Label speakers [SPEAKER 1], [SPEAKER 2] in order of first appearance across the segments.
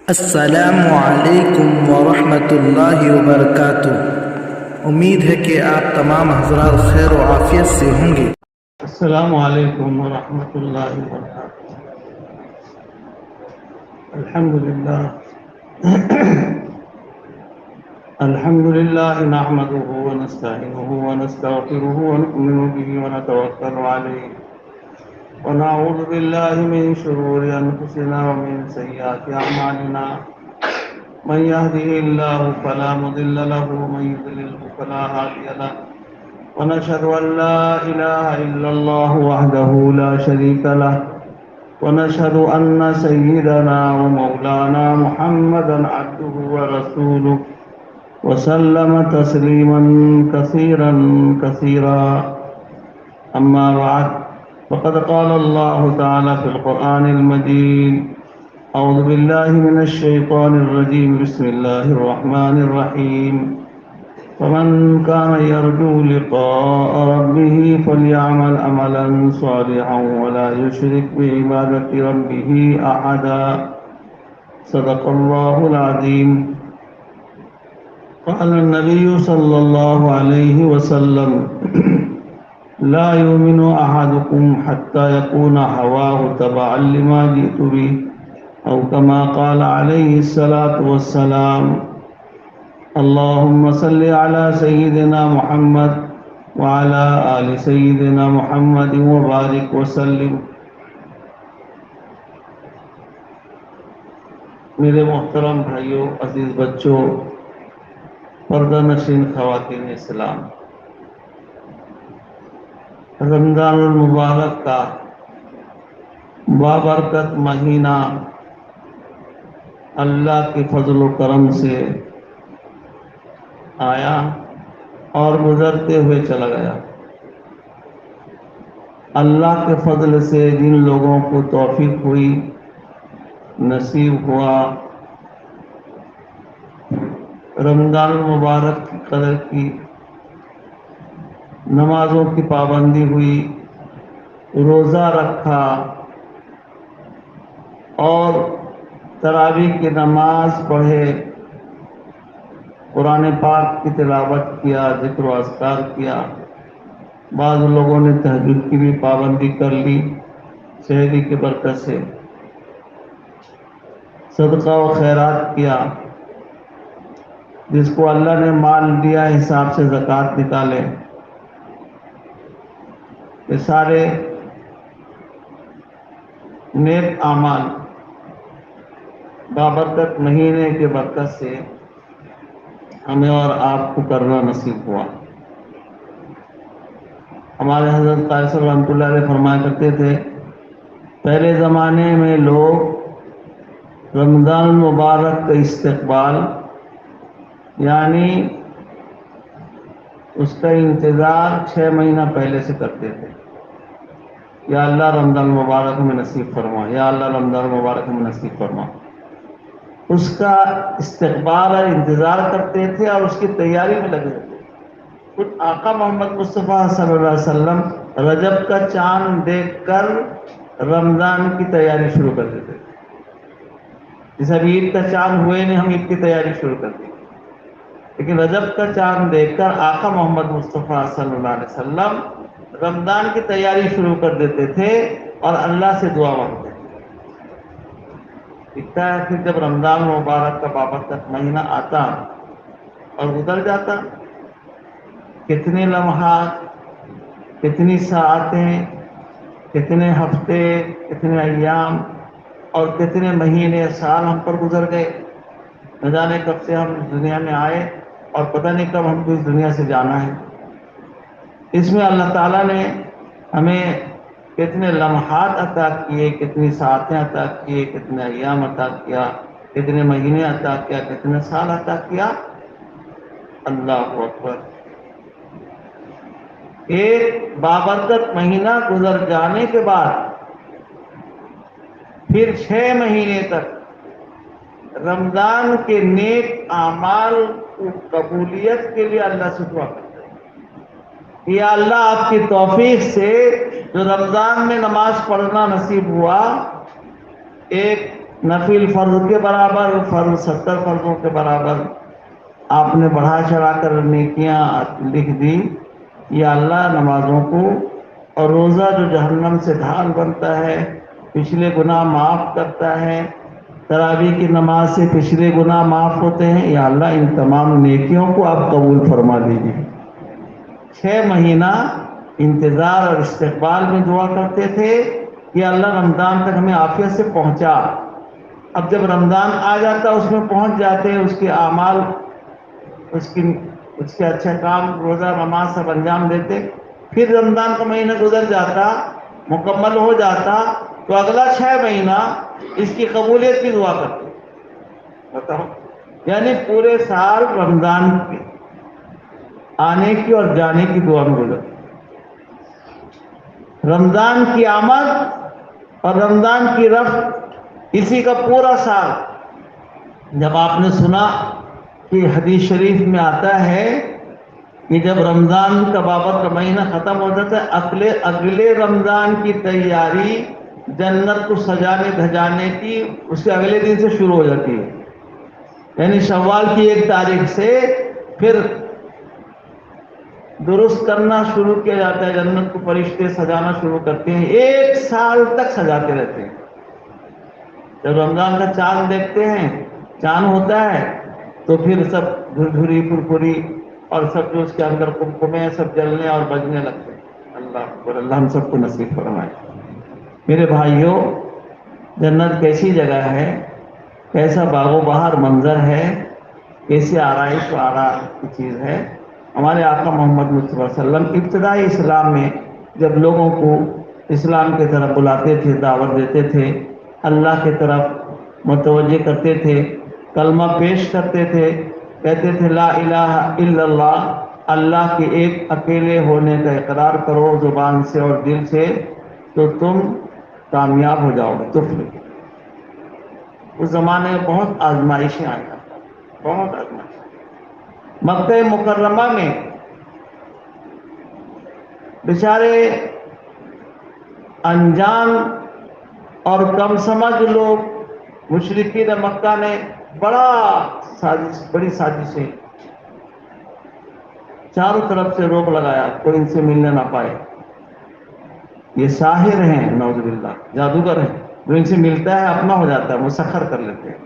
[SPEAKER 1] السلام علیکم ورحمۃ اللہ وبرکاتہ۔ امید ہے کہ آپ تمام حضرات خیر و عافیت سے ہوں گے۔
[SPEAKER 2] السلام علیکم ورحمۃ اللہ وبرکاتہ۔ الحمد للہ نحمده ونستعینه ونستغفره ونؤمن به ونتوکل علیہ ونعوذ باللہ من شرور انفسنا ومن سیئات اعمالنا، من يهده الله فلا مضل له ومن يضلل فلا هادي له، ونشهد أن لا إله إلا الله وحده لا شريك له، ونشهد أن سيدنا ومولانا محمدا عبده ورسوله وسلم تسليما كثيرا كثيرا. أما بعد، فقد قال الله تعالى في القرآن المجيد: أعوذ بالله من الشيطان الرجيم، بسم الله الرحمن الرحيم. فمن كان يرجو لقاء ربه فليعمل عملا صالحا ولا يشرك بعبادة ربه أحدا. صدق الله العظيم. قال النبي صلى الله عليه وسلم: لا يؤمن أحدكم حتى يكون هواه تبعا لما جئت به، أو كما قال عليه الصلاة والسلام. اللهم صل على سيدنا محمد وعلى آل سيدنا محمد وبارك وسلم. میرے محترم بھائیوں، عزیز بچوں، پردہ نشین خواتین اسلام، رمضان المبارک کا بابرکت مہینہ اللہ کے فضل و کرم سے آیا اور گزرتے ہوئے چلا گیا۔ اللہ کے فضل سے جن لوگوں کو توفیق ہوئی، نصیب ہوا، رمضان المبارک کی قدر کی، نمازوں کی پابندی ہوئی، روزہ رکھا اور تراویح کی نماز پڑھے، قرآن پاک کی تلاوت کیا، ذکر و اذکار کیا، بعض لوگوں نے تہجد کی بھی پابندی کر لی، شہری کی برکت سے صدقہ و خیرات کیا، جس کو اللہ نے مال دیا حساب سے زکوٰۃ نکالے۔ یہ سارے نیک اعمال بابرکت مہینے کے برکت سے ہمیں اور آپ کو کرنا نصیب ہوا۔ ہمارے حضرت قائص رحمۃ اللہ علیہ فرمایا کرتے تھے، پہلے زمانے میں لوگ رمضان المبارک کا استقبال یعنی اس کا انتظار 6 مہینہ پہلے سے کرتے تھے۔ یا اللہ رمضان مبارک میں نصیب فرما، یا اللہ رمضان مبارک میں نصیب فرما۔ اس کا استقبال اور انتظار کرتے تھے اور اس کی تیاری میں لگے ہوتے تھے۔ خود آقا محمد مصطفیٰ صلی اللہ علیہ وسلم رجب کا چاند دیکھ کر رمضان کی تیاری شروع کر دیتے تھے۔ جس اب عید کا چاند ہوئے نہیں، ہم عید کی تیاری شروع کر دی، لیکن رجب کا چاند دیکھ کر آقا محمد مصطفیٰ صلی اللہ علیہ وسلم رمضان کی تیاری شروع کر دیتے تھے اور اللہ سے دعا مانگتے تھے۔ دکھتا ہے کہ جب رمضان مبارک کا بابرکت مہینہ آتا اور گزر جاتا، کتنے لمحات، کتنی ساعتیں، کتنے ہفتے، کتنے ایام اور کتنے مہینے، سال ہم پر گزر گئے۔ نہ جانے کب سے ہم اس دنیا میں آئے اور پتہ نہیں کب ہم کو اس دنیا سے جانا ہے۔ اس میں اللہ تعالیٰ نے ہمیں کتنے لمحات عطا کیے، کتنی ساعتیں عطا کیے، کتنے ایام عطا کیا، کتنے مہینے عطا کیا، کتنے سال عطا کیا۔ اللہ اکبر۔ ایک بابرکت مہینہ گزر جانے کے بعد پھر 6 مہینے تک رمضان کے نیک اعمال کو قبولیت کے لیے اللہ سے دعا کرتے ہیں، یا اللہ آپ کی توفیق سے جو رمضان میں نماز پڑھنا نصیب ہوا، ایک نفل فرض کے برابر، فرض 70 فرضوں کے برابر آپ نے بڑھا چڑھا کر نیکیاں لکھ دی. یا اللہ نمازوں کو اور روزہ جو جہنم سے ڈھال بنتا ہے، پچھلے گناہ معاف کرتا ہے، تراویح کی نماز سے پچھلے گناہ معاف ہوتے ہیں، یا اللہ ان تمام نیکیوں کو آپ قبول فرما لیجیے. 6 مہینہ انتظار اور استقبال میں دعا کرتے تھے کہ اللہ رمضان تک ہمیں عافیت سے پہنچا. اب جب رمضان آ جاتا اس میں پہنچ جاتے، اس کے اعمال، اس کے اچھے کام، روزہ نماز سب انجام دیتے. پھر رمضان کا مہینہ گزر جاتا، مکمل ہو جاتا، تو اگلا 6 مہینہ اس کی قبولیت کی دعا کرتے. بتاؤ، یعنی پورے سال رمضان کے آنے کی اور جانے کی دعا میں گزرتے. رمضان کی آمد اور رمضان کی رفت، اسی کا پورا سال. جب آپ نے سنا کہ حدیث شریف میں آتا ہے کہ جب رمضان کا بابت کا مہینہ ختم ہو جاتا ہے، اگلے رمضان کی تیاری جنت کو سجانے دھجانے کی اس کے اگلے دن سے شروع ہو جاتی ہے. یعنی شوال کی 1 تاریخ سے پھر درست کرنا شروع کیا جاتا ہے. جنت کو فرشتے سجانا شروع کرتے ہیں، 1 سال تک سجاتے رہتے ہیں. جب رمضان کا چاند دیکھتے ہیں، چاند ہوتا ہے، تو پھر سب جھرجھری پھرپھری اور سب جو اس کے اندر قمقمے سب جلنے اور بجنے لگتے ہیں. اللہ اکبر، اللہ ہم سب کو نصیب فرمائے. میرے بھائیوں، جنت کیسی جگہ ہے، کیسا باغ و بہار منظر ہے، کیسی آرائش و آرام کی چیز ہے. ہمارے آقا محمد مصطفیٰ صلی اللہ علیہ وسلم ابتدائی اسلام میں جب لوگوں کو اسلام کی طرف بلاتے تھے، دعوت دیتے تھے، اللہ کی طرف متوجہ کرتے تھے، کلمہ پیش کرتے تھے، کہتے تھے لا الہ الا اللہ، اللہ کے ایک اکیلے ہونے کا اقرار کرو زبان سے اور دل سے، تو تم کامیاب ہو جاؤ گے. تفلح. اس زمانے میں بہت آزمائشیں آئی، بہت آزمائشیں. مکہ مکرمہ میں بیچارے انجان اور کم سمجھ لوگ مشرکین مکہ نے بڑی سازشیں، چاروں طرف سے روک لگایا، کوئی ان سے ملنے نہ پائے. یہ ساحر ہیں، نعوذ باللہ، جادوگر ہیں، جو ان سے ملتا ہے اپنا ہو جاتا ہے، مسخر کر لیتے ہیں.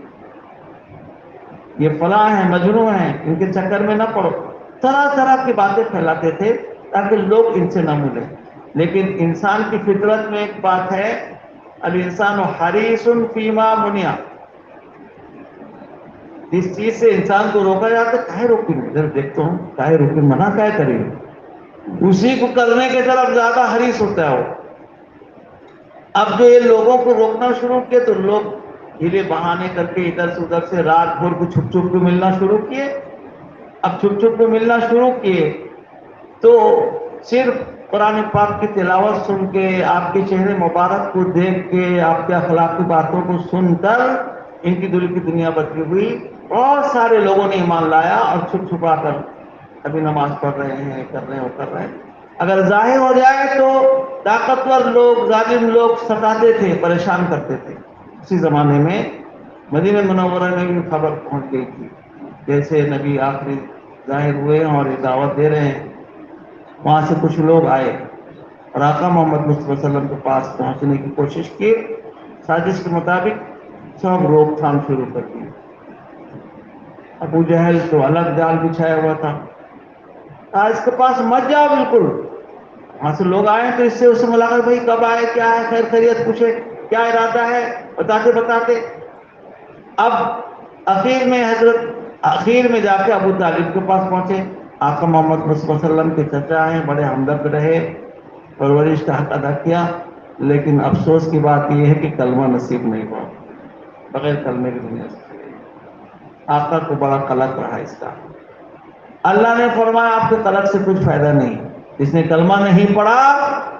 [SPEAKER 2] یہ فلاں ہیں، مجنون ہیں، ان کے چکر میں نہ پڑو. طرح طرح کی باتیں پھیلاتے تھے تاکہ لوگ ان سے نہ ملیں. لیکن انسان کی فطرت میں ایک بات ہے، الانسان حریص فیما منع. اس چیز سے انسان کو روکا جاتا ہے، کاہے روکیں گے، ادھر دیکھتا ہوں کاہے روکیں، منع کاہے کریں گے، اسی کو کرنے کی طرف زیادہ حریص ہوتا ہے وہ. اب جو یہ لوگوں کو روکنا شروع کیے تو لوگ ہیلے بہانے کر کے ادھر سے ادھر سے رات بھر کو چھپ چھپ کے ملنا شروع کیے. اب چھپ چھپ کے ملنا شروع کیے تو صرف قرآن پاک کی تلاوت سن کے، آپ کے چہرے مبارک کو دیکھ کے، آپ کے اخلاقی باتوں کو سن کر ان کی دل کی دنیا بدلی ہوئی. بہت سارے لوگوں نے ایمان لایا اور چھپ چھپا کر ابھی نماز پڑھ رہے ہیں، کر رہے ہیں، وہ کر رہے ہیں. اگر ظاہر ہو جائے تو طاقتور لوگ، ظالم لوگ ستاتے تھے، پریشان کرتے تھے. اسی زمانے میں مدینہ منورہ میں بھی خبر پہنچ گئی تھی، جیسے نبی آخری ظاہر ہوئے ہیں اور دعوت دے رہے ہیں. وہاں سے کچھ لوگ آئے اور آقا محمد مصطفیٰ صلی اللہ علیہ وسلم کے پاس پہنچنے کی کوشش کی. سازش کے مطابق سب روک تھام شروع کر دی. ابو جہل تو الگ جال بچھایا ہوا تھا، اس کے پاس مت جاؤ بالکل. وہاں سے لوگ آئے تو اس سے ملاقات، بھائی کب آئے، کیا ہے، خیر خیریت پوچھے، کیا ارادہ ہے، بتاتے. اب آخر میں جا کے ابو طالب کے پاس پہنچے. آقا محمد مصطفیٰ صلی اللہ علیہ وسلم کے چچا ہیں، بڑے ہمدرد رہے، پرورش کا حق ادا کیا. لیکن افسوس کی بات یہ ہے کہ کلمہ نصیب نہیں ہوا، بغیر کلمے کی دنیا سے. آقا کو بڑا قلق رہا اس کا. اللہ نے فرمایا آپ کے قلق سے کچھ فائدہ نہیں، جس نے کلمہ نہیں پڑھا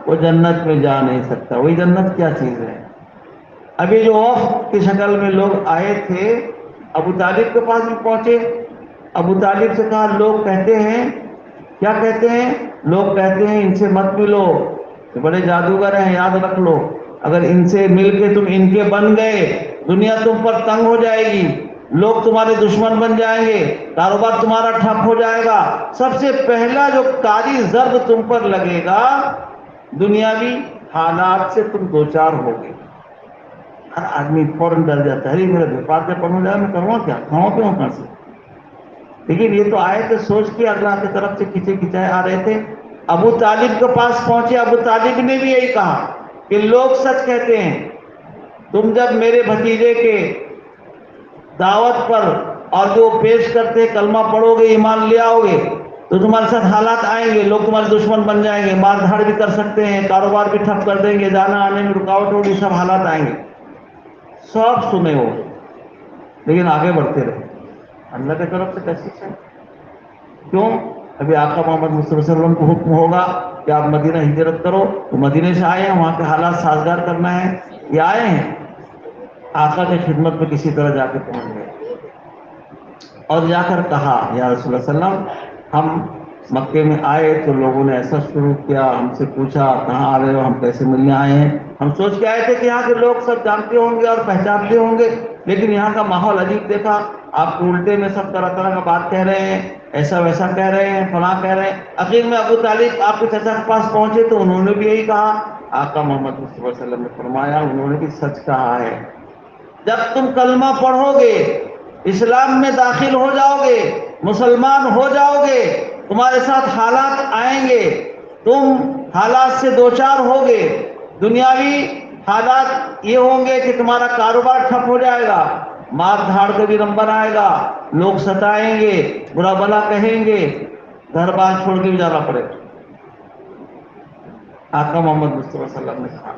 [SPEAKER 2] وہ جنت میں جا نہیں سکتا. وہی جنت کیا چیز ہے. ابھی جو وفد کی شکل میں لوگ آئے تھے ابو طالب کے پاس بھی پہنچے. ابو طالب سے کہا لوگ کہتے ہیں، کیا کہتے ہیں؟ لوگ کہتے ہیں ان سے مت ملو، بڑے جادوگر ہیں، یاد رکھ لو، اگر ان سے مل کے تم ان کے بن گئے دنیا تم پر تنگ ہو جائے گی، لوگ تمہارے دشمن بن جائیں گے، کاروبار تمہارا ٹھپ ہو جائے گا۔ سب سے پہلا جو کاری ضرب تم پر لگے گا، دنیاوی حالات سے تم دوچار ہوگے۔ ہر آدمی فوراً ڈر جاتا ہے، ارے میرا ویپار جب بند ہو جائے میں کروں کیا، کھاؤں پیوں کہاں سے؟ لیکن یہ تو آئے تھے سوچ کے اللہ کی طرف سے کھچے کھچائے آ رہے تھے۔ ابو طالب کے پاس پہنچے، ابو طالب نے بھی یہی کہا کہ لوگ سچ کہتے ہیں، تم جب میرے بھتیجے کے دعوت پر اور جو پیش کرتے کلمہ پڑھو گے، ایمان لے آؤ گے، تو تمہارے ساتھ حالات آئیں گے، لوگ تمہارے دشمن بن جائیں گے، مار دھاڑ بھی کر سکتے ہیں، کاروبار بھی ٹھپ کر دیں گے، جانا آنے میں رکاوٹ ہوگی، سب حالات آئیں گے۔ سب سنے ہو، لیکن آگے بڑھتے رہے۔ اللہ کی طرف سے تشخیص ہے، کیوں؟ ابھی آقا محمد مصطفیٰ صلی اللہ علیہ وسلم کو حکم ہوگا کہ آپ مدینہ ہجرت کرو، تو مدینے سے آئے ہیں، وہاں کے حالات سازگار کرنا ہے، یہ آئے ہیں آقا کی خدمت میں کسی طرح جا کے پہنچ گئے اور جا کر کہا یا رسول اللہ صلی اللہ علیہ وسلم، ہم مکے میں آئے تو لوگوں نے ایسا شروع کیا، ہم سے پوچھا کہاں آ رہے ہو، ہم کیسے ملنے آئے ہیں، ہم سوچ کے آئے تھے کہ یہاں کے لوگ سب جانتے ہوں گے اور پہچانتے ہوں گے، لیکن یہاں کا ماحول عجیب دیکھا، آپ کو الٹے میں سب طرح طرح کا بات کہہ رہے ہیں، ایسا ویسا کہہ رہے ہیں، فلاں کہہ رہے ہیں۔ اخیر میں ابو طالب آپ کے چچا کے پاس پہنچے تو انہوں نے بھی یہی کہا۔ آقا محمد مصطفیٰ صلی اللہ علیہ وسلم نے فرمایا، انہوں نے بھی سچ کہا ہے، جب تم کلمہ پڑھو گے، اسلام میں داخل ہو جاؤ گے، مسلمان ہو جاؤ گے، تمہارے ساتھ حالات آئیں گے، تم حالات سے دوچار ہوگے، دنیاوی حالات یہ ہوں گے کہ تمہارا کاروبار ٹھپ ہو جائے گا، مار دھاڑ کا بھی نمبر آئے گا، لوگ ستائیں گے، برا بلا کہیں گے، گھر بار چھوڑ کے بھی جانا پڑے گا۔ آقا محمد مصطفیٰ صلی اللہ علیہ وسلم نے کہا،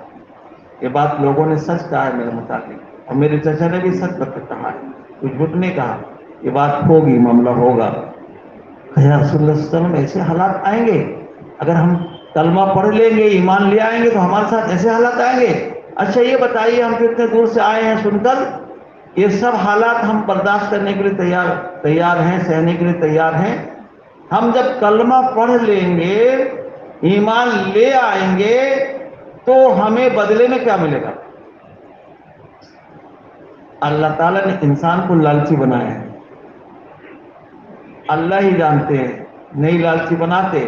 [SPEAKER 2] یہ بات لوگوں نے سچ کہا ہے میرے متعلق، اور میرے چچا نے بھی سچ کر کے کہا ہے، کچھ جھوٹ نہیں کہا، یہ بات ہوگی، معاملہ ہوگا۔ یا رسول اللہ صلی اللہ علیہ وسلم، ایسے حالات آئیں گے، اگر ہم کلمہ پڑھ لیں گے، ایمان لے آئیں گے تو ہمارے ساتھ ایسے حالات آئیں گے؟ اچھا یہ بتائیے، ہم کتنے دور سے آئے ہیں سن کر، یہ سب حالات ہم برداشت کرنے کے لیے تیار ہیں، سہنے کے لیے تیار ہیں؟ ہم جب کلمہ پڑھ لیں گے، ایمان لے آئیں گے، تو ہمیں بدلے میں کیا ملے گا؟ اللہ تعالیٰ نے انسان کو لالچی بنایا ہے، اللہ ہی جانتے ہیں، نہیں لالچی بناتے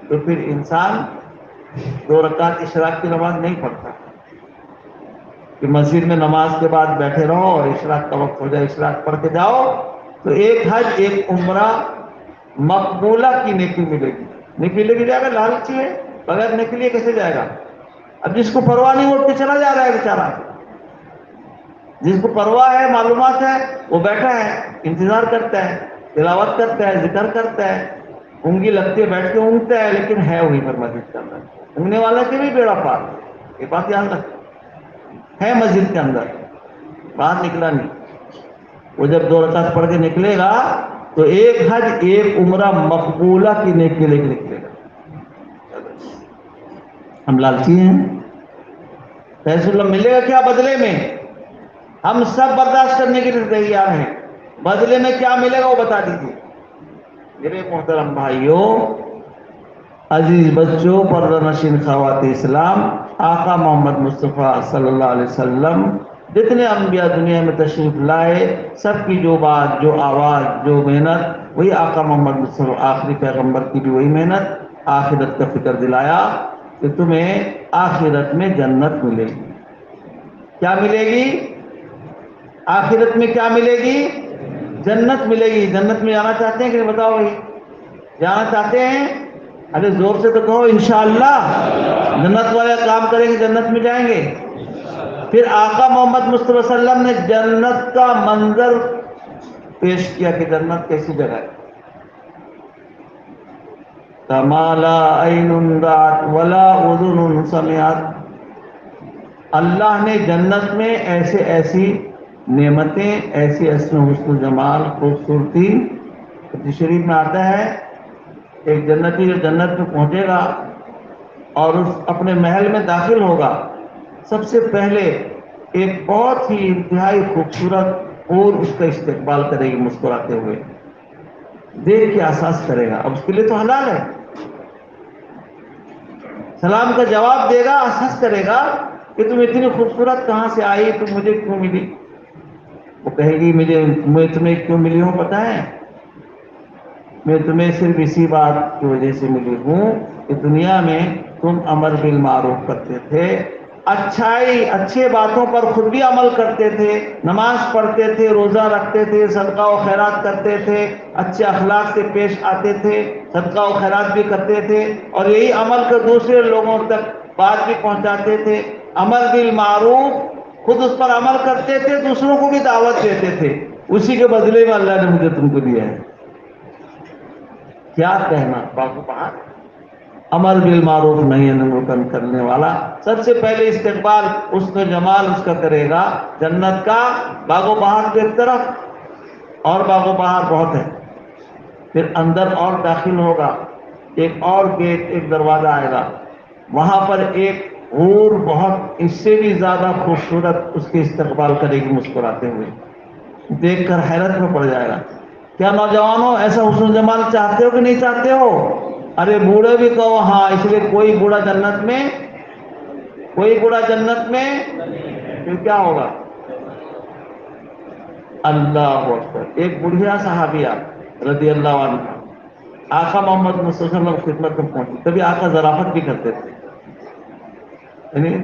[SPEAKER 2] تو پھر انسان 2 رکعت اشراق کی نماز نہیں پڑھتا، کہ مسجد میں نماز کے بعد بیٹھے رہو اور اشراق کا وقت ہو جائے اشراق پڑھ کے جاؤ تو ایک حج ایک عمرہ مقبولہ کی نیکی ملے گی۔ نیکی لے کے جائے گا، لالچی ہے، بغیر نیکی لیے کیسے جائے گا؟ اب جس کو پرواہ نہیں اٹھ کے چلا جا رہا ہے بیچارہ، جس کو پرواہ ہے، معلومات ہے، وہ بیٹھا ہے، انتظار کرتا ہے، تلاوت کرتا ہے، ذکر کرتا ہے، اونگی لگتی ہے، بیٹھ کے اونگتا ہے، لیکن ہے وہیں پر مسجد کے اندر۔ اونگنے والا کے بھی بیڑا پار، یہ بات یاد رکھ، ہے مسجد کے اندر، باہر نکلا نہیں۔ وہ جب 2 رکعت پڑھ کے نکلے گا تو ایک حج ایک عمرہ مقبولہ کی نیکی لے کے نکلے گا۔ ہم لالچی ہیں، فیصل اللہ ملے گا کیا بدلے میں؟ ہم سب برداشت کرنے کے لیے تیار ہیں، بدلے میں کیا ملے گا وہ بتا دیجیے۔ میرے محترم بھائیوں، عزیز بچوں، پردہ نشین خوات اسلام، آقا محمد مصطفیٰ صلی اللہ علیہ وسلم جتنے انبیاء دنیا میں تشریف لائے، سب کی جو بات، جو آواز، جو محنت، وہی آقا محمد مصطفیٰ آخری پیغمبر کی بھی وہی محنت، آخرت کا فکر دلایا کہ تمہیں آخرت میں جنت ملے گی۔ کیا ملے گی؟ آخرت میں کیا ملے گی؟ جنت ملے گی۔ جنت میں جانا چاہتے ہیں کہ نہیں؟ بتاؤ بھائی، جانا چاہتے ہیں؟ ارے زور سے تو کہو انشاءاللہ۔ جنت والے کام کریں گے جنت میں جائیں گے۔ پھر آقا محمد مصطفیٰ صلی اللہ علیہ وسلم نے جنت کا منظر پیش کیا کہ جنت کیسی جگہ ہے۔ کما لا عین رأت ولا اذن سمعت، اللہ نے جنت میں ایسی نعمتیں، ایسی حسن و حسن و جمال، خوبصورتی، شریف میں آتا ہے ایک جنتی جو جنت میں پہنچے گا اور اس اپنے محل میں داخل ہوگا، سب سے پہلے ایک بہت ہی انتہائی خوبصورت اور اس کا استقبال کرے گی مسکراتے ہوئے، دیکھ کے احساس کرے گا۔ اب اس کے لیے تو حلال ہے، سلام کا جواب دے گا، احساس کرے گا کہ تم اتنی خوبصورت کہاں سے آئی، تم مجھے کیوں ملی۔ وہ کہے گی میں تمہیں کیوں ملی ہوں پتہ ہے؟ میں تمہیں صرف اسی بات کی وجہ سے ملی ہوں کہ دنیا میں تم امر بالمعروف کرتے تھے، اچھے باتوں پر خود بھی عمل کرتے تھے، نماز پڑھتے تھے، روزہ رکھتے تھے، صدقہ و خیرات کرتے تھے، اچھے اخلاق سے پیش آتے تھے، صدقہ و خیرات بھی کرتے تھے، اور یہی عمل کر دوسرے لوگوں تک بات بھی پہنچاتے تھے۔ امر بالمعروف، خود اس پر عمل کرتے تھے، دوسروں کو بھی دعوت دیتے تھے، اسی کے بدلے میں اللہ نے مجھے تم کو دیا ہے۔ کیا کہنا باغ بہار، امر بالمعروف نہی عن المنکر کرنے والا سب سے پہلے استقبال حسن و جمال اس کا کرے گا جنت کا۔ باغ و بہار کے ایک طرف اور باغ و بہار بہت ہے، پھر اندر اور داخل ہوگا، ایک اور گیٹ، ایک دروازہ آئے گا، وہاں پر ایک حور بہت اس سے بھی زیادہ خوبصورت اس کے استقبال کرے گی مسکراتے ہوئے، دیکھ کر حیرت میں پڑ جائے گا۔ کیا نوجوانوں ایسا حسن و جمال چاہتے ہو کہ نہیں چاہتے ہو؟ ارے بوڑھے بھی کہو ہاں، اس لیے کوئی بوڑھا جنت میں پھر کیا ہوگا؟ اللہ اکبر۔ ایک بڑھیا صحابیہ رضی اللہ عنہ آقا محمد مصطفیٰ صلی اللہ علیہ وسلم خدمت میں پہنچی، کبھی آقا ظرافت بھی کرتے تھے، یعنی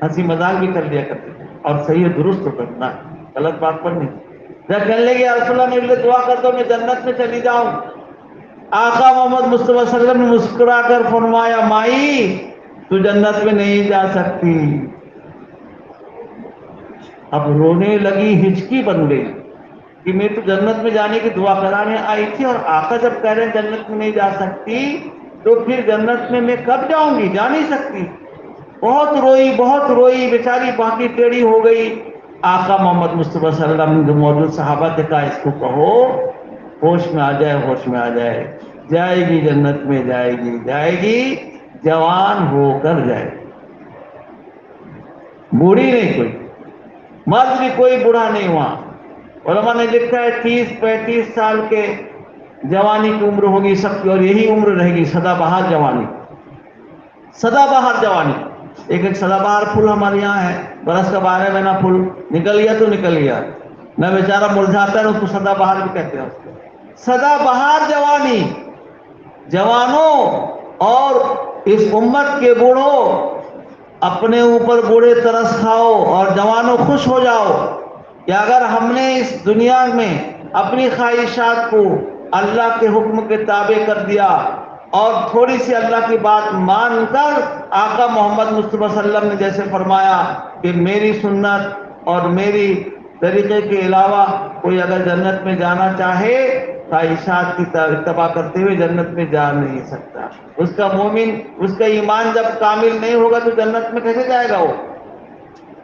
[SPEAKER 2] ہنسی مذاق بھی کر لیا کرتے تھے، اور صحیح درست ہو کرنا، غلط بات پر نہیں۔ جب کہنے لگے یا رسول اللہ میرے لیے دعا کر دو میں جنت میں چلی جاؤں، آقا محمد مصطفیٰ صلی اللہ علیہ وسلم نے مسکرا کر فرمایا مائی تو جنت میں نہیں جا سکتی۔ اب رونے لگی، ہچکی بن گئی کہ میں تو جنت میں جانے کی دعا کرانے آئی تھی، اور آقا جب کہہ رہے ہیں جنت میں نہیں جا سکتی تو پھر جنت میں کب جاؤں گی؟ جا نہیں سکتی۔ بہت روئی بیچاری، باقی ٹیڑھی ہو گئی۔ آقا محمد مصطفیٰ صلی اللہ علیہ وسلم جو موجود صحابہ سے کہا اس کو کہو ہوش میں آ جائے، جائے گی جنت میں، جائے گی جوان ہو کر جائے، بوڑھی نہیں کوئی، مرد بھی کوئی بوڑھا نہیں وہاں۔ علماء نے لکھا ہے 30-35 سال کے جوانی کی عمر ہوگی سب کی، اور یہی عمر رہے گی سدا بہار جوانی۔ ایک سدا بہار پھول ہمارے یہاں ہے، برس کا 12 مہینہ پھول نکل گیا تو نکل گیا، نہ بیچارہ مرجھاتا ہے اس کو سدا بہار بھی کہتے ہیں۔ سدا بہار جوانی، جوانوں اور اس امت کے بوڑھوں اپنے اوپر بوڑھے ترس کھاؤ، اور جوانوں خوش ہو جاؤ کہ اگر ہم نے اس دنیا میں اپنی خواہشات کو اللہ کے حکم کے تابع کر دیا اور تھوڑی سی اللہ کی بات مان کر آقا محمد مصطفیٰ صلی اللہ علیہ وسلم نے جیسے فرمایا کہ میری سنت اور میری طریقے کے علاوہ کوئی اگر جنت میں جانا چاہے خواہشات کی اتباع کرتے ہوئے جنت میں جا نہیں سکتا۔ اس کا مومن، اس کا ایمان جب کامل نہیں ہوگا تو جنت میں کیسے جائے گا؟ وہ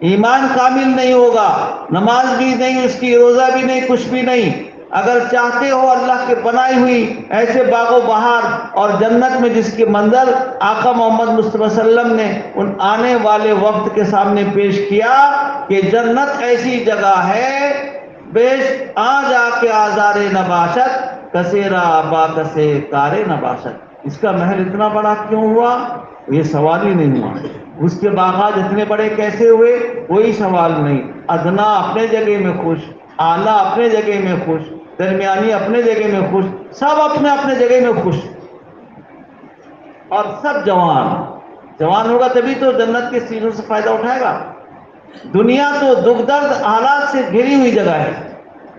[SPEAKER 2] ایمان کامل نہیں ہوگا، نماز بھی نہیں اس کی، روزہ بھی نہیں، کچھ بھی نہیں۔ اگر چاہتے ہو اللہ کے بنائی ہوئی ایسے باغ و بہار اور جنت میں جس کے منظر آقا محمد مصطفیٰ صلی اللہ علیہ وسلم نے ان آنے والے وقت کے سامنے پیش کیا کہ جنت ایسی جگہ ہے بیش آ جا کے آزار نباشت کسیرا با کسے کارے نباشت۔ اس کا محل اتنا بڑا کیوں ہوا؟ یہ سوال ہی نہیں ہوا۔ اس کے باغات اتنے بڑے کیسے ہوئے؟ کوئی سوال نہیں۔ ادنا اپنے جگہ میں خوش، اعلیٰ اپنے جگہ میں خوش، درمیانی اپنے جگہ میں خوش، سب اپنے اپنے جگہ میں خوش، اور سب جوان ہوگا تبھی تو جنت کے چیزوں سے فائدہ اٹھائے گا۔ دنیا تو دکھ درد حالات سے گھری ہوئی جگہ ہے۔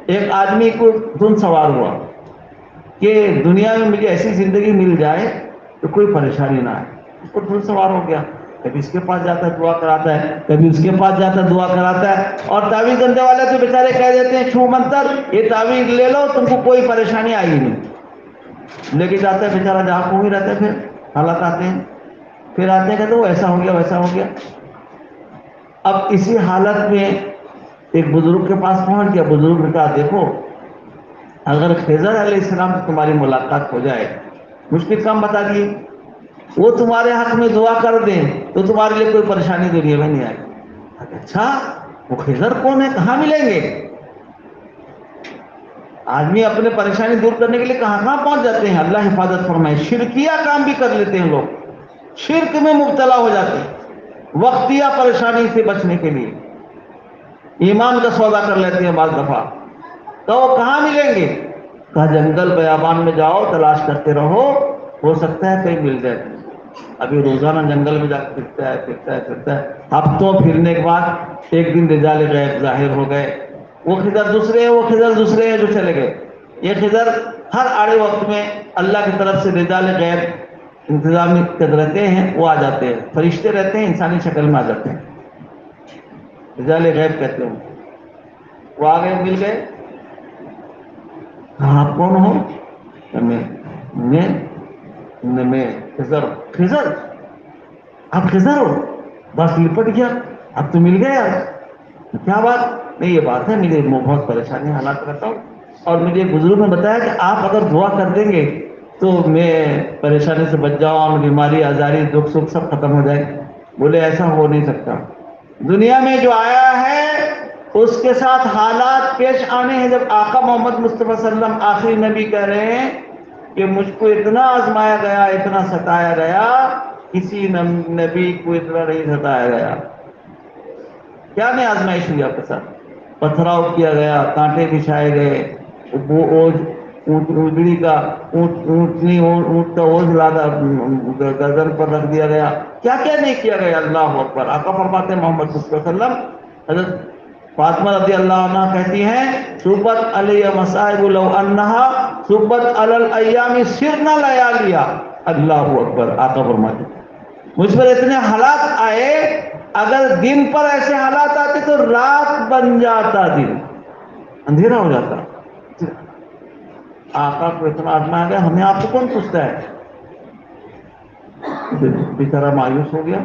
[SPEAKER 2] ایک آدمی کو دھن سوار ہوا کہ دنیا میں مجھے ایسی زندگی مل جائے تو کوئی پریشانی نہ آئے، اس کو دھن سوار ہو گیا، کبھی اس کے پاس جاتا ہے دعا کراتا ہے، کبھی اس کے پاس جاتا ہے دعا کراتا ہے، اور تعویذ کرنے والے تو بیچارے کہہ دیتے ہیں چھو منتر یہ تعویذ لے لو تم کو کوئی پریشانی آئے گی نہیں، لے کے جاتا ہے بیچارہ جہاں کو ہی رہتا ہے، پھر حالات آتے ہیں، پھر آتے ہیں کہتے وہ ایسا ہو گیا ویسا ہو گیا۔ اب اسی حالت میں ایک بزرگ کے پاس پہنچ گیا، بزرگ نے کہا دیکھو اگر خضر علیہ السلام سے تمہاری ملاقات ہو جائے، مشکل کام بتا دیے، وہ تمہارے حق میں دعا کر دیں تو تمہارے لیے کوئی پریشانی دنیا میں نہیں آئے گی۔ اچھا وہ خضر کون ہے، کہاں ملیں گے؟ آدمی اپنے پریشانی دور کرنے کے لیے کہاں پہنچ جاتے ہیں، اللہ حفاظت فرمائے، شرکیہ کام بھی کر لیتے ہیں لوگ، شرک میں مبتلا ہو جاتے ہیں وقتیہ پریشانی سے بچنے کے لیے۔ ایمان کا سودا کر لیتے ہیں بعض دفعہ. تو وہ کہاں ملیں گے؟ کہا جنگل بیابان میں جاؤ, تلاش کرتے رہو, ہو سکتا ہے کہیں مل جائے. ابھی روزانہ جنگل میں جا کے پھرتا ہے. ہفتوں پھرنے کے بعد ایک دن رجال غیب ظاہر ہو گئے. وہ خضر دوسرے ہیں, وہ خضر دوسرے ہیں جو چلے گئے. یہ خضر ہر آڑے وقت میں اللہ کی طرف سے رجال غیب انتظامی رہتے ہیں, وہ آ جاتے ہیں. فرشتے رہتے ہیں, انسانی شکل میں آ جاتے ہیں, رجال غیب کہتے ہیں. وہ آ گئے, مل گئے. آپ کون ہو؟ میں خضر. خضر آپ خضر ہو؟ بس لپٹ گیا, اب تو مل گیا. کیا بات؟ نہیں یہ بات ہے, مجھے بہت پریشانی حالات رہتا ہوں, اور مجھے بزرگ نے بتایا کہ آپ اگر دعا کر دیں گے تو میں پریشانی سے بچ جاؤں, بیماری آزاری دکھ سکھ سب ختم ہو جائے. بولے ایسا ہو نہیں سکتا. دنیا میں جو آیا ہے اس کے ساتھ حالات پیش آنے ہیں. جب آقا محمد مصطفیٰ صلی اللہ علیہ وسلم آخری نبی کہہ رہے ہیں کہ مجھ کو اتنا آزمایا گیا, اتنا ستایا گیا, کسی نبی کو اتنا نہیں ستایا گیا. کیا نہیں آزمائش ہوئی آپ کے ساتھ؟ پتھراؤ کیا گیا, کانٹے بچھائے گئے, اونٹنی کا اونٹ کا اوجھ لادا گردن پر رکھ دیا گیا. کیا کیا نہیں کیا گیا. اللہ اکبر. آقا فرماتے ہیں محمد صلی اللہ علیہ وسلم, حضرت فاطمہ رضی اللہ عنہ کہتی ہیں صبت علی مصائب لو انہا صبت علی الایام سرنا لیالیا. اللہ اکبر. آقا فرماتے مجھ پر اتنے حالات آئے, اگر دن پر ایسے حالات آتے تو رات بن جاتا, دن اندھیرا ہو جاتا. آقا کو اتنا آزمایا گیا, ہمیں آپ کو کون پوچھتا ہے؟ بیچارہ مایوس ہو گیا.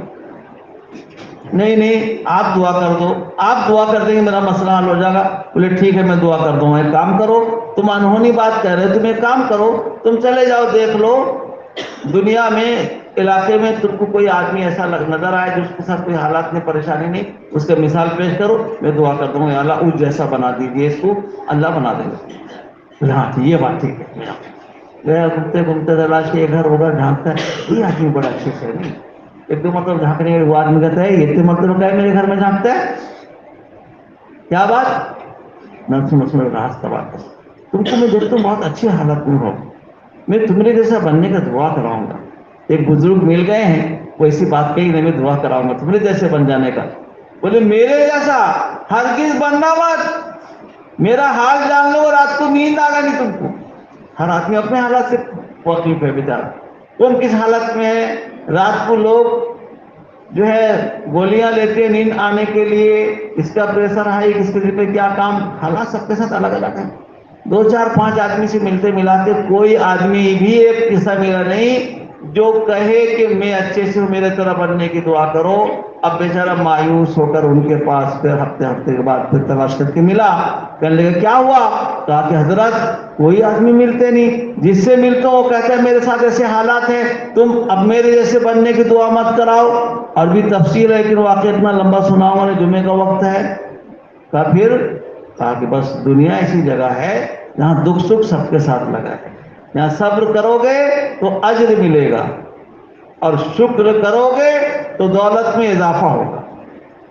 [SPEAKER 2] نہیں آپ دعا کر دو, آپ دعا کر دیں گے میرا مسئلہ حل ہو جائے گا. بولے ٹھیک ہے میں دعا کر دوں گا. ایک کام کرو, تم انہونی بات کہہ رہے, تم ایک کام کرو, تم چلے جاؤ دیکھ لو دنیا میں علاقے میں تم کو کوئی آدمی ایسا نظر آئے جس کے ساتھ کوئی حالات میں پریشانی نہیں, اس کا مثال پیش کرو, میں دعا کر دوں گا یا اللہ اس جیسا بنا دیجیے اس کو, اللہ بنا دے گا. ہاں یہ بات ٹھیک ہے. گیا گھومتے گھومتے تلاش کے گھر ہوگا, ڈھانکتا ہے یہ آدمی بڑا اچھے سے نہیں. ایک دو مرتبہ جھانکنے کے وہ آدمی کہتا ہے یہ مرتبہ کیا میرے گھر میں جھانکتا ہے, کیا بات؟ میں راز کا بات ہے, تم کو میں دیکھتا ہوں بہت اچھی حالت میں ہو, میں تمہارے جیسا بننے کا دعا کراؤں گا. ایک بزرگ مل گئے ہیں, وہ ایسی بات کہی نہیں, میں دعا کراؤں گا تمہارے جیسے بن جانے کا. بولے میرے جیسا ہرگز بننا مت, میرا حال جان لو, رات کو نیند آ گئی تم کو. ہر آدمی اپنے حالات سے واقف ہے بیچارہ, کون کس حالت میں ہے. رات کو لوگ جو ہے گولیاں لیتے ہیں نیند آنے کے لیے, اس کا پریشر ہائی, کس کے پہ کیا کام, حالات سب کے ساتھ الگ الگ ہیں. 2-4-5 آدمی سے ملتے ملاتے کوئی آدمی بھی ایک قصہ میرا نہیں جو کہے کہ میں اچھے سے میرے طرح بننے کی دعا کرو. اب بیچارہ مایوس ہو کر ان کے پاس پھر ہفتے کے بعد پھر تلاش کر کے ملا. کہنے لگا کیا ہوا؟ کہا کہ حضرت کوئی آدمی ملتے نہیں, جس سے ملتا ہوں وہ کہتا ہے میرے ساتھ ایسے حالات ہیں, تم اب میرے جیسے بننے کی دعا مت کراؤ. اور بھی تفصیل ہے کہ واقعہ اتنا لمبا سناؤں گا, جمعے کا وقت ہے. کہا پھر کہا کہ بس دنیا ایسی جگہ ہے جہاں دکھ سکھ سب کے ساتھ لگا ہے. یہاں صبر کرو گے تو اجر ملے گا, اور شکر کرو گے تو دولت میں اضافہ ہوگا.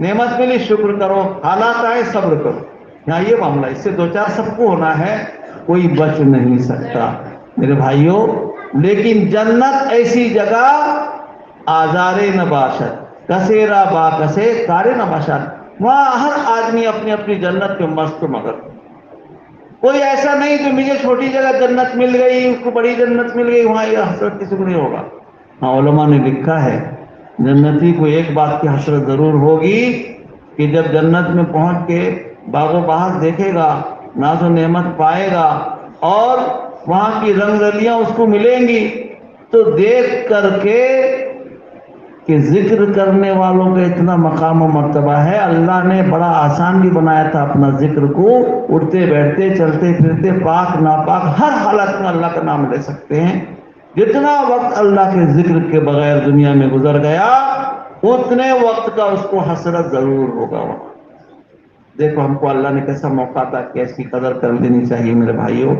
[SPEAKER 2] نعمت ملی شکر کرو, حالات آئے صبر کرو. یہاں یہ معاملہ, اس سے 2-4 سب کو ہونا ہے, کوئی بچ نہیں سکتا میرے بھائیوں. لیکن جنت ایسی جگہ آزار نباشت کسیرا با کسے کارے نباشت, وہاں ہر آدمی اپنی اپنی جنت کے مست مگر. کوئی ایسا نہیں جو مجھے چھوٹی جگہ جنت مل گئی اس کو بڑی جنت مل گئی, وہاں یہ حسرت کسی کو نہیں ہوگا. ہاں علماء نے لکھا ہے جنتی کو ایک بات کی حسرت ضرور ہوگی کہ جب جنت میں پہنچ کے باغ و بہار دیکھے گا, ناز و نعمت پائے گا, اور وہاں کی رنگ رلیاں اس کو ملیں گی, تو دیکھ کر کے کہ ذکر کرنے والوں کا اتنا مقام و مرتبہ ہے. اللہ نے بڑا آسان بھی بنایا تھا اپنا ذکر کو, اٹھتے بیٹھتے چلتے پھرتے پاک ناپاک ہر حالت میں اللہ کا نام لے سکتے ہیں. جتنا وقت اللہ کے ذکر کے بغیر دنیا میں گزر گیا اتنے وقت کا اس کو حسرت ضرور ہوگا. دیکھو ہم کو اللہ نے کیسا موقع تھا کہ اس کی قدر کر لینی چاہیے میرے بھائیوں.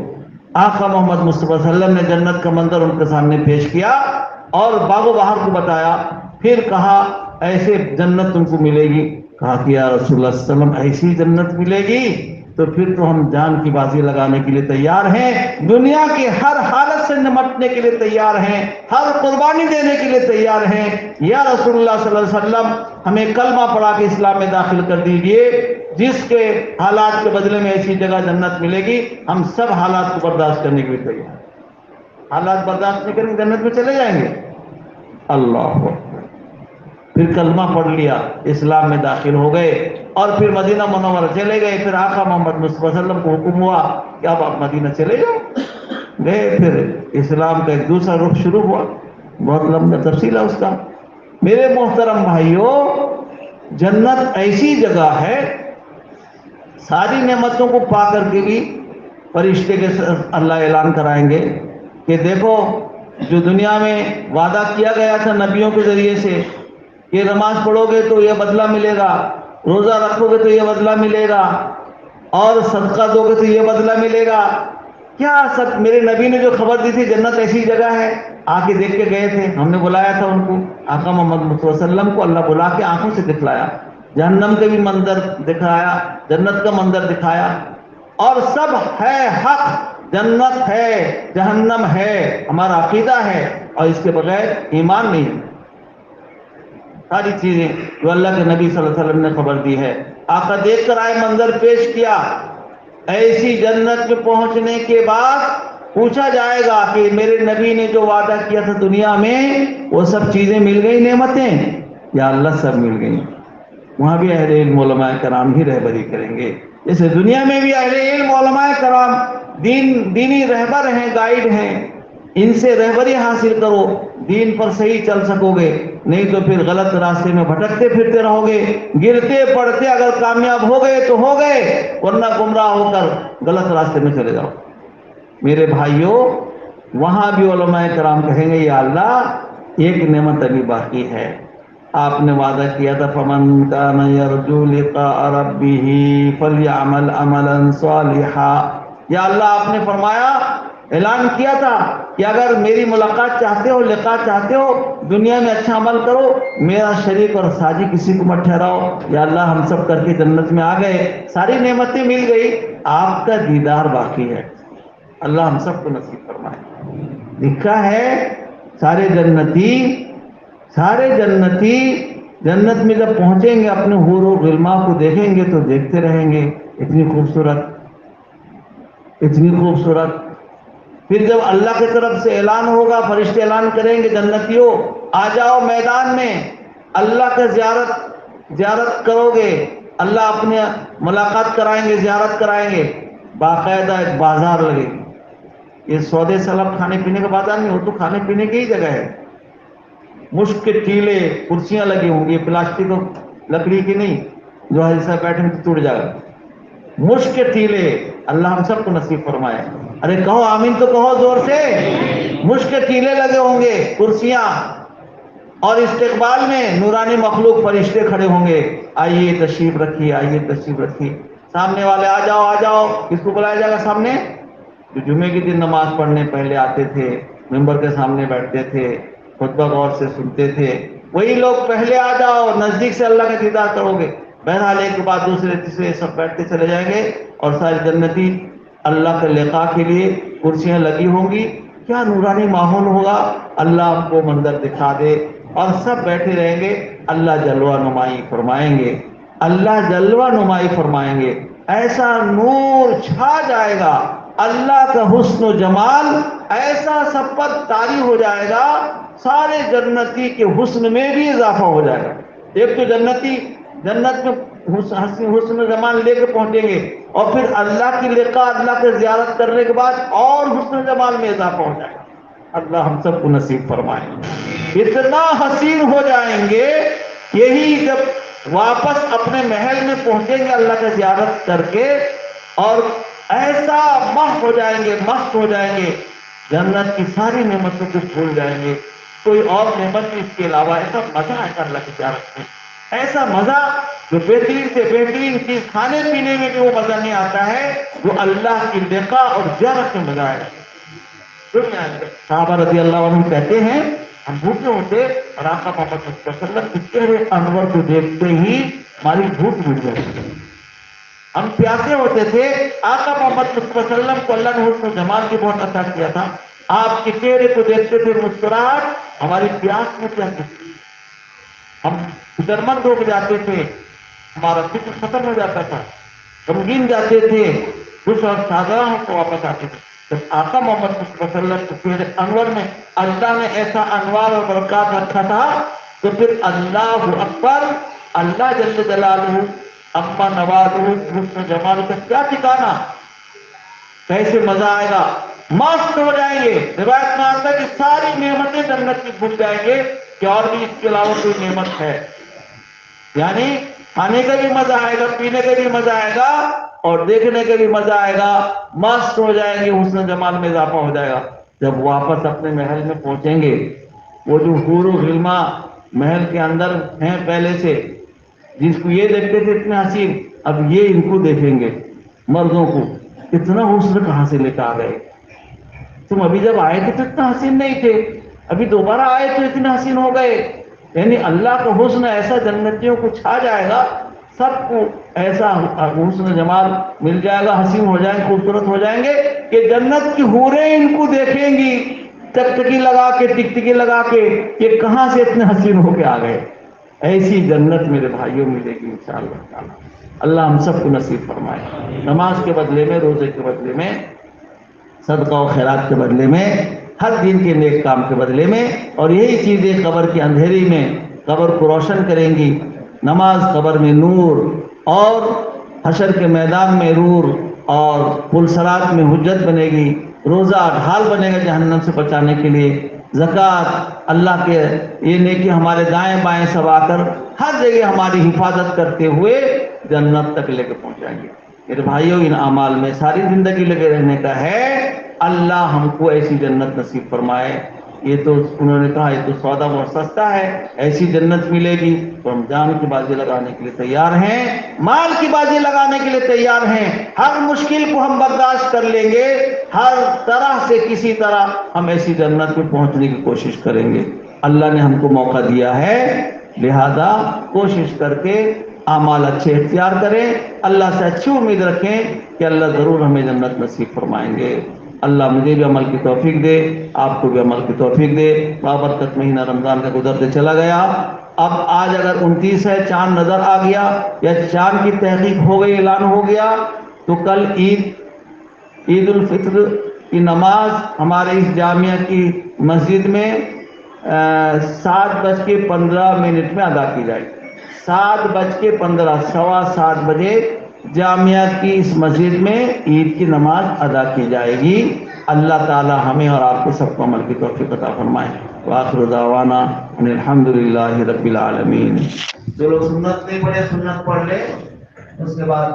[SPEAKER 2] آقا محمد مصطفیٰ صلی اللہ علیہ وسلم نے جنت کا منظر ان کے سامنے پیش کیا اور باغ و بہار کو بتایا, پھر کہا ایسے جنت تم کو ملے گی. کہا کہ یا رسول اللہ صلی اللہ علیہ وسلم ایسی جنت ملے گی تو پھر تو ہم جان کی بازی لگانے کے لیے تیار ہیں، دنیا کی ہر حالت سے نمٹنے کے لیے تیار ہیں، ہر قربانی دینے کے لیے تیار ہیں۔ یا رسول اللہ صلی اللہ علیہ وسلم ہمیں کلمہ پڑھا کے اسلام میں داخل کر دیجئے، جس کے حالات کے بدلے میں ایسی جگہ جنت ملے گی، ہم سب حالات کو برداشت کرنے کے لیے تیار ہیں۔ حالات برداشت نہیں کریں گے جنت میں چلے جائیں گے؟ اللہ اکبر۔ پھر کلمہ پڑھ لیا، اسلام میں داخل ہو گئے اور پھر مدینہ منورہ چلے گئے۔ پھر آقا محمد مصطفیٰ صلی اللہ علیہ وسلم کو حکم ہوا کہ اب آپ مدینہ چلے جاؤ۔ گئے، پھر اسلام کا ایک دوسرا رخ شروع ہوا، بہت لمبا تفصیل ہے اس کا۔ میرے محترم بھائیوں، جنت ایسی جگہ ہے، ساری نعمتوں کو پا کر کے بھی فرشتے کے اللہ اعلان کرائیں گے کہ دیکھو جو دنیا میں وعدہ کیا گیا تھا نبیوں کے ذریعے سے کہ نماز پڑھو گے تو یہ بدلہ ملے گا، روزہ رکھو گے تو یہ بدلہ ملے گا، اور صدقہ دو گے تو یہ بدلہ ملے گا، کیا سب میرے نبی نے جو خبر دی تھی جنت ایسی جگہ ہے، آ کے دیکھ کے گئے تھے، ہم نے بلایا تھا ان کو، آقا محمد مصطفیٰ صلی اللہ علیہ وسلم کو اللہ بلا کے آنکھوں سے دکھلایا، جہنم کا بھی منظر دکھایا، جنت کا منظر دکھایا، اور سب ہے حق، جنت ہے، جہنم ہے، ہمارا عقیدہ ہے، اور اس کے بغیر ایمان نہیں ہے۔ ساری چیزیں جو اللہ کے نبی صلی اللہ علیہ وسلم نے خبر دی ہے، آقا دیکھ کر آئے، منظر پیش کیا۔ ایسی جنت میں پہنچنے کے بعد پوچھا جائے گا کہ میرے نبی نے جو وعدہ کیا تھا دنیا میں وہ سب چیزیں مل گئی، نعمتیں؟ یا اللہ سب مل گئی؟ وہاں بھی اہل علم علماء کرام ہی رہبری کریں گے، جیسے دنیا میں بھی اہل علم علماء کرام دینی رہبر ہیں، گائیڈ ہیں، ان سے رہبری حاصل کرو، دین پر صحیح چل سکو گے، نہیں تو پھر غلط راستے میں بھٹکتے پھرتے رہو گے، گرتے پڑتے اگر کامیاب ہو گئے تو ہو گئے، ورنہ گمراہ ہو کر غلط راستے میں چلے جاؤ۔ میرے بھائیوں، وہاں بھی علماء کرام کہیں گے یا اللہ ایک نعمت ابھی باقی ہے، آپ نے وعدہ کیا تھا فَمَنْ كَانَ يَرْجُو لِقَاءَ رَبِّهِ فَلْيَعْمَلْ عَمَلًا صَالِحًا۔ یا اللہ آپ نے فرمایا، اعلان کیا تھا کہ اگر میری ملاقات چاہتے ہو، لقاء چاہتے ہو، دنیا میں اچھا عمل کرو، میرا شریک اور ساجی کسی کو مت ٹھہراؤ۔ یا اللہ ہم سب کر کے جنت میں آ گئے، ساری نعمتیں مل گئی، آپ کا دیدار باقی ہے، اللہ ہم سب کو نصیب فرمائے۔ لکھا ہے سارے جنتی جنت میں جب پہنچیں گے اپنے حور و غلما کو دیکھیں گے تو دیکھتے رہیں گے، اتنی خوبصورت، اتنی خوبصورت۔ پھر جب اللہ کی طرف سے اعلان ہوگا، فرشتے اعلان کریں گے جنتیوں آ جاؤ میدان میں، اللہ کا زیارت کرو گے، اللہ اپنے ملاقات کرائیں گے، زیارت کرائیں گے، باقاعدہ ایک بازار لگے گی۔ یہ سودے سلب کھانے پینے کا بازار نہیں، وہ تو کھانے پینے کی ہی جگہ ہے۔ مشک کے ٹیلے، کرسیاں لگی ہوں گی، پلاسٹک اور لکڑی کی نہیں، جو ایسا بیٹھیں تو ٹوٹ جائے گا۔ مشک کے ٹیلے، اللہ ہم سب کو نصیب فرمائے۔ ارے کہو آمین تو کہو زور سے۔ مشک کے ٹیلے لگے ہوں گے، کرسیاں، اور استقبال میں نورانی مخلوق فرشتے کھڑے ہوں گے، آئیے تشریف رکھیے، آئیے تشریف رکھیے۔ سامنے والے آ جاؤ آ جاؤ، کس کو بلایا جائے گا سامنے؟ جو جمعے کے دن نماز پڑھنے پہلے آتے تھے، ممبر کے سامنے بیٹھتے تھے، خطبہ غور سے سنتے تھے، وہی لوگ پہلے آ جاؤ، نزدیک سے اللہ کا دیدار کرو گے۔ بہرحال ایک کے بعد دوسرے تیسرے سب بیٹھتے چلے جائیں گے، اور سارے جنتی اللہ کے لقاء کے لیے کرسیاں لگی ہوں گی، کیا نورانی ماحول ہوگا، اللہ آپ کو منظر دکھا دے، اور سب بیٹھے رہیں گے، اللہ جلوہ نمائی فرمائیں گے، اللہ جلوہ نمائی فرمائیں گے، ایسا نور چھا جائے گا، اللہ کا حسن و جمال ایسا سب پر طاری ہو جائے گا، سارے جنتی کے حسن میں بھی اضافہ ہو جائے گا۔ ایک تو جنتی جنت میں حسن و جمال لے کے پہنچیں گے، اور پھر اللہ کی لقاء، اللہ کی زیارت کرنے کے بعد اور حسن و جمال میں اضافہ ہو جائے گا۔ اللہ ہم سب کو نصیب فرمائے۔ اتنا حسین ہو جائیں گے، یہی جب واپس اپنے محل میں پہنچیں گے اللہ کا زیارت کر کے، اور ایسا مست ہو جائیں گے، مست ہو جائیں گے، جنت کی ساری نعمتوں کو بھول جائیں گے، کوئی اور نعمت نہیں اس کے علاوہ۔ ایسا مزہ ہے اللہ کی زیارت میں، ایسا مزہ جو بہترین سے بہترین چیز کھانے پینے میں بھی وہ مزہ نہیں آتا ہے جو اللہ کی لقاء اور زیارت میں مزہ آئے گا۔ صحابہ رضی اللہ عنہ کہتے ہیں ہم بھوکے ہوتے اور آقا محمد صلی اللہ علیہ وسلم کے چہرے انور کو دیکھتے ہی ہماری بھوک مٹ جائے. ہم پیاسے ہوتے تھے. آقا محمد صلی اللہ علیہ وسلم کو اللہ نے حسن و جمال کی بہت عطا کیا تھا. آپ کے چہرے کو دیکھتے تھے مسکراہٹ ہماری پیاس مٹ جاتی تھی. ہم فکرمند ہو جاتے تھے, ہمارا فکر ختم ہو جاتا تھا, غمگین جاتے تھے, خوش اور سادہ ہم کو واپس آتے تھے. جب آقا محمد صلی اللہ علیہ وسلم کے چہرے انور میں اللہ نے ایسا انوار اور برکات رکھا تھا, تو پھر اللہ اکبر, اللہ جل جلالہ اما نوازہ حسن جمال کا کیا ٹھکانا, کیسے مزہ آئے گا, مست ہو جائیں گے. روایت میں آتا ہے کہ ساری نعمتیں جنت کی بھول جائیں گے کہ اور بھی اس کے علاوہ کوئی نعمت ہے. یعنی کھانے کا بھی مزہ آئے گا, پینے کا بھی مزہ آئے گا, اور دیکھنے کا بھی مزہ آئے گا. مست ہو جائیں گے, حسن جمال میں اضافہ ہو جائے گا. جب واپس اپنے محل میں پہنچیں گے, وہ جو حور و غلما محل کے اندر ہیں پہلے سے, جس کو یہ دیکھتے تھے اتنے حسین, اب یہ ان کو دیکھیں گے, مردوں کو, اتنا حسن کہاں سے لے کے آ گئے, تم ابھی جب آئے تھے تو اتنا حسین نہیں تھے, ابھی دوبارہ آئے تو اتنے حسین ہو گئے. یعنی اللہ کا حسن ایسا جنتیوں کو چھا جائے گا, سب کو ایسا حسن جمال مل جائے گا, حسین ہو جائیں گے, خوبصورت ہو جائیں گے کہ جنت کی حوریں ان کو دیکھیں گی ٹکٹکی لگا کے, ٹکٹکی لگا کے, یہ کہاں سے اتنے حسین ہو کے آ گئے. ایسی جنت میرے بھائیوں ملے گی انشاءاللہ تعالی. اللہ ہم سب کو نصیب فرمائے. نماز کے بدلے میں, روزے کے بدلے میں, صدقہ و خیرات کے بدلے میں, ہر دن کے نیک کام کے بدلے میں, اور یہی چیزیں قبر کی اندھیری میں قبر کو روشن کریں گی. نماز قبر میں نور, اور حشر کے میدان میں نور, اور پلسرات میں حجت بنے گی. روزہ ڈھال بنے گا جہنم سے بچانے کے لیے. زکوٰۃ, اللہ کے یہ نیکی ہمارے دائیں بائیں سب آ کر ہر جگہ ہماری حفاظت کرتے ہوئے جنت تک لے کے پہنچائیں گے. میرے بھائیوں, ان اعمال میں ساری زندگی لگے رہنے کا ہے. اللہ ہم کو ایسی جنت نصیب فرمائے. یہ تو انہوں نے کہا یہ تو سودا بہت سستا ہے, ایسی جنت ملے گی تو ہم جان کی بازی لگانے کے لیے تیار ہیں, مال کی بازی لگانے کے لیے تیار ہیں. ہر مشکل کو ہم برداشت کر لیں گے, ہر طرح سے کسی طرح ہم ایسی جنت میں پہنچنے کی کوشش کریں گے. اللہ نے ہم کو موقع دیا ہے, لہذا کوشش کر کے اعمال اچھے اختیار کریں, اللہ سے اچھی امید رکھیں کہ اللہ ضرور ہمیں جنت نصیب فرمائیں گے. اللہ مجھے بھی عمل کی توفیق دے, آپ کو بھی عمل کی توفیق دے. بابرکت مہینہ رمضان کا گزرتے چلا گیا. اب آج اگر 29 ہے, چاند نظر آ گیا یا چاند کی تحقیق ہو گئی, اعلان ہو گیا, تو کل عید الفطر کی نماز ہمارے اس جامعہ کی مسجد میں 7:15 میں ادا کی جائے گی. 7:15, 7:15 بجے جامعہ کی اس مسجد میں عید کی نماز ادا کی جائے گی. اللہ تعالی ہمیں اور آپ کو سب کو عمل کی توفیق عطا فرمائے. وآخر دعوانا ان الحمدللہ رب العالمین. جو لوگ سنت نہیں پڑھے سنت پڑھ لے, اس کے بعد